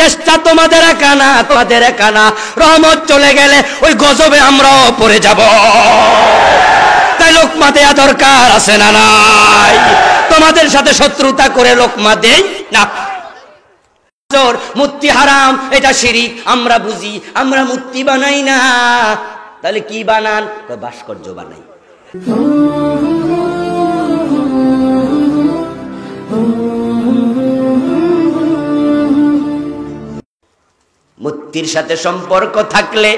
দেশটা তোমাদের একানা, তোমাদের একানা। রহমত চলে গেলে ওই গজবে আমরাও পড়ে যাব। তাই লোকমা দেয়া দরকার আছে না নাই? তোমাদের সাথে শত্রুতা করে লোকমা দেই না। মূর্তি হারাম, এটা শিরিক, আমরা বুঝি, আমরা মূর্তি বানাই না। তাহলে কি বানান? ভাস্কর্য বানাই। মূর্তির সাথে সম্পর্ক থাকলে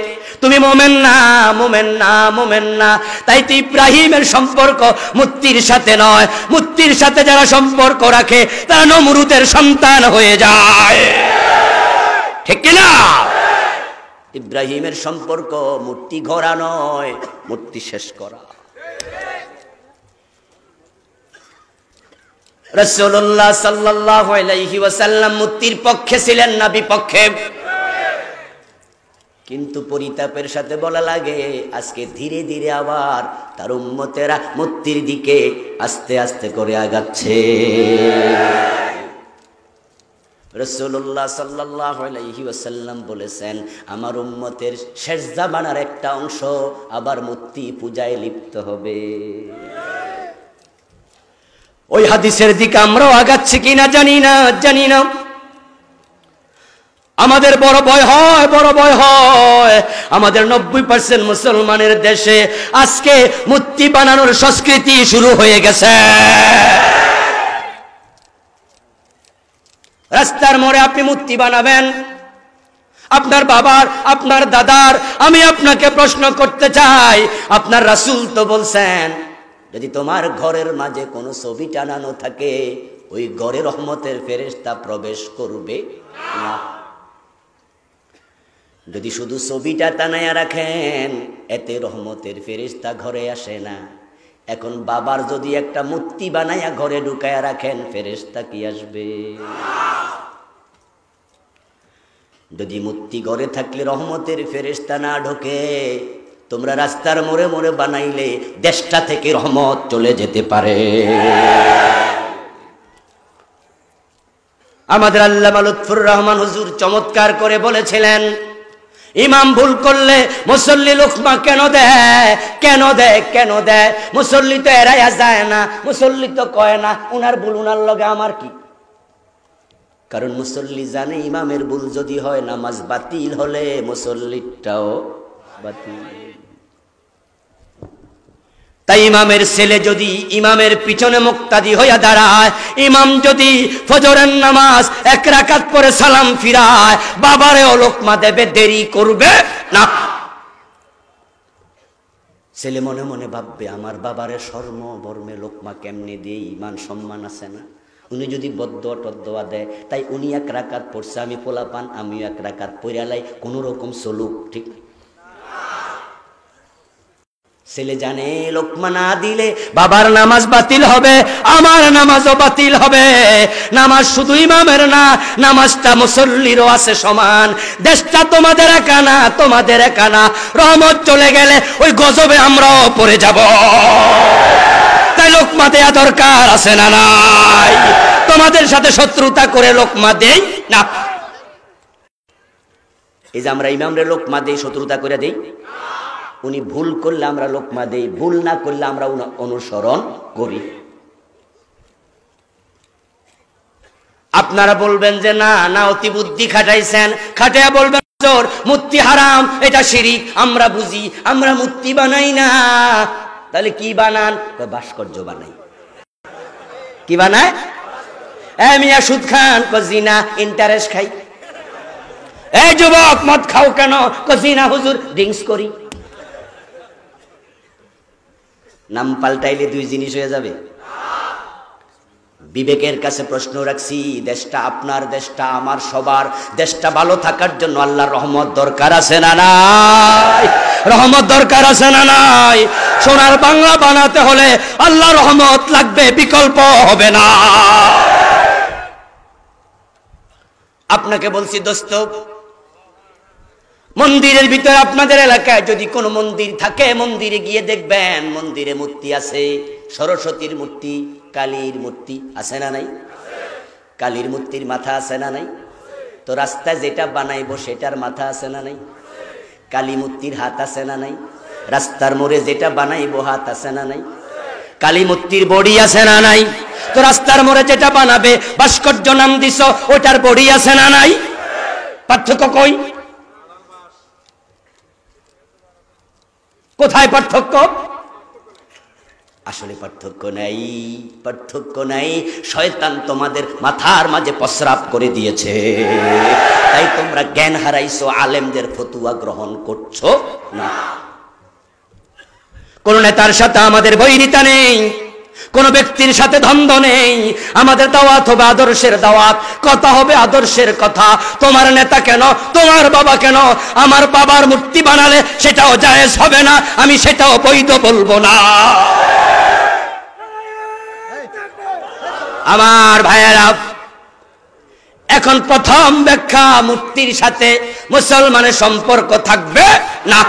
তুমি মোমেন না, মোমেন না, মোমেন না। তাই তো ইব্রাহিমের সম্পর্ক মূর্তির সাথে নয়। মূর্তির সাথে যারা সম্পর্ক রাখে তারা নমরুদের সন্তান হয়ে যায়, ঠিক কিনা? ইব্রাহিমের সম্পর্ক মূর্তি গড়া নয়, মূর্তি শেষ করা। রাসূলুল্লাহ সাল্লাল্লাহু আলাইহি ওয়াসাল্লাম মূর্তির পক্ষে ছিলেন না বিপক্ষে? কিন্তু পরিতাপের সাথে বলা লাগে আজকে ধীরে ধীরে আবার তার উম্মতেরা মূর্তির দিকে আস্তে আস্তে করে আগাচ্ছে। রাসূলুল্লাহ সাল্লাল্লাহু আলাইহি ওয়াসাল্লাম বলেছেন, আমার উম্মতের শেষ জামানার একটা অংশ আবার মূর্তি পূজায় লিপ্ত হবে। ওই হাদিসের দিকে আমরাও আগাচ্ছি কিনা জানি না, জানি না। আমাদের বড় ভয় হয়, বড় ভয় হয়। আমাদের 90% মুসলমানের দেশে আজকে মূর্তি বানানোর সংস্কৃতি শুরু হয়ে গেছে। রাস্তার মোড়ে আপনি মূর্তি বানাবেন আপনার বাবার, আপনার দাদার। আমি আপনাকে প্রশ্ন করতে চাই, আপনার রাসূল তো বলছেন যদি তোমার ঘরের মাঝে কোনো ছবি টানানো থাকে ওই ঘরে রহমতের ফেরেশতা প্রবেশ করবে না। যদি শুধু ছবিটা টানায়া রাখেন এতে রহমতের ফেরেশতা ঘরে আসে না। এখন বাবার যদি একটা মূর্তি বানায়া ঘরে ঢুকায়া রাখেন ফেরেশতা কি আসবে? যদি মূর্তি ঘরে থাকলে রহমতের ফেরেশতা না ঢোকে, তোমরা রাস্তার মোড়ে মোড়ে বানাইলে দেশটা থেকে রহমত চলে যেতে পারে। আমাদের আল্লামা লুৎফুর রহমান হুজুর চমৎকার করে বলেছিলেন, ইমাম ভুল করলে মুসল্লি লোকমা কেন দেয়, কেন দেয়, কেন দেয়? মুসল্লি তো এড়াইয়া যায় না, মুসল্লি তো কয় না উনার ভুল উনার লগে আমার কি। কারণ মুসল্লি জানে ইমামের ভুল যদি হয় নামাজ বাতিল হলে মুসল্লিটাও বাতিল। তাই ইমামের ছেলে যদি ইমামের পিছনে মুক্তাদি হইয়া দাঁড়ায়, ইমাম যদি ফজরের নামাজ এক রাকাত পরে সালাম ফিরায়, বাবারেও লোকমা দেবে, দেরি করবে না। ছেলে মনে মনে ভাববে আমার বাবারে শর্ম বর্মে লোকমা কেমনে দেই, মান সম্মান আছে না। উনি যদি বদদোয়া টদদোয়া দেয়, তাই উনি এক রাকাত পড়ছে, আমি পোলাপান আমিও এক রাকাত পড়ালাই, কোন রকম চলুক, ঠিক। ছেলে জানে লোকমা না দিলে বাবার নামাজ বাতিল হবে, আমার নামাজও বাতিল হবে। নামাজ শুধু ইমামের না, নামাজটা মুসল্লিরও আছে সমান। দেশটা তোমাদের একানা, তোমাদের একানা। রহমত চলে গেলে ওই গজবে আমরাও পড়ে যাব। তাই লোকমা দেয়া দরকার আছে না নাই? তোমাদের সাথে শত্রুতা করে লোকমা দেই না। এই যে আমরা ইমামরে লোকমা দেই, শত্রুতা করে দেই। উনি ভুল করলে আমরা লোকমা দেই, ভুল না করলে আমরা অনুসরণ করি। আপনারা বলবেন যে না না অতি বুদ্ধি খাটাইছেন, খাটাইয়া বলবেন মূর্তি হারাম, এটা শিরিক, আমরা বুঝি, আমরা মূর্তি বানাই না। তাহলে কি বানান? ভাস্কর্য বানাই। কি বানায়? মিয়া সুদ খান, জিনা, ইন্টারেস্ট খাই। এই যুবক মদ খাও কেন? জিনা হুজুর, ড্রিঙ্কস করি। নাম পাল্টাইলে দুই জিনিস হয়ে যাবে। বিবেকের কাছে প্রশ্ন রাখছি, দেশটা আপনার, দেশটা আমার, সবার। দেশটা ভালো থাকার জন্য আল্লাহর রহমত দরকার আছে না নাই? রহমত দরকার আছে না নাই? সোনার বাংলা বানাতে হলে আল্লাহর রহমত লাগবে, বিকল্প হবে না। আপনাকে বলছি দোস্ত, মন্দিরের ভিতরে আপনাদের এলাকায় যদি কোনো মন্দির থাকে, মন্দিরে গিয়ে দেখবেন মন্দিরে মূর্তি আছে। সরস্বতীর মূর্তি, কালীর মূর্তি আছে না নাই? কালীর মূর্তির মাথা আছে না নাই? তো রাস্তায় যেটা বানাইবো সেটার মাথা আছে না নাই? কালী মূর্তির হাত আছে না নাই? রাস্তার মোড়ে যেটা বানাইবো হাত আছে না নাই? কালী মূর্তির বডি আছে না নাই? তো রাস্তার মোড়ে যেটা বানাবে ভাস্কর্য নাম দিছ, ওটার বডি আছে না নাই? পার্থক্য কই? কোথায় পার্থক্য? আসলে পার্থক্য নাই, পার্থক্য নাই। শয়তান তোমাদের মাথার মাঝে প্রস্রাব করে দিয়েছে, তাই তোমরা জ্ঞান হারাইছো, আলেমদের ফতুয়া গ্রহণ করছো না। কোন নেতার সাথে আমাদের বৈরিতা নেই, কোন ব্যক্তির সাথে দ্বন্দ্ব নেই। আমাদের দাওয়াত হবে আদর্শের দাওয়াত, কথা হবে আদর্শের কথা। তোমার নেতা কেন, তোমার বাবা কেন, আমার বাবার মূর্তি বানালে সেটাও জায়েজ হবে না, আমি সেটাও বৈধ বলবো না। আমার ভাইয়েরা, এখন প্রথম ব্যাখ্যা, মূর্তির সাথে মুসলমানের সম্পর্ক থাকবে না।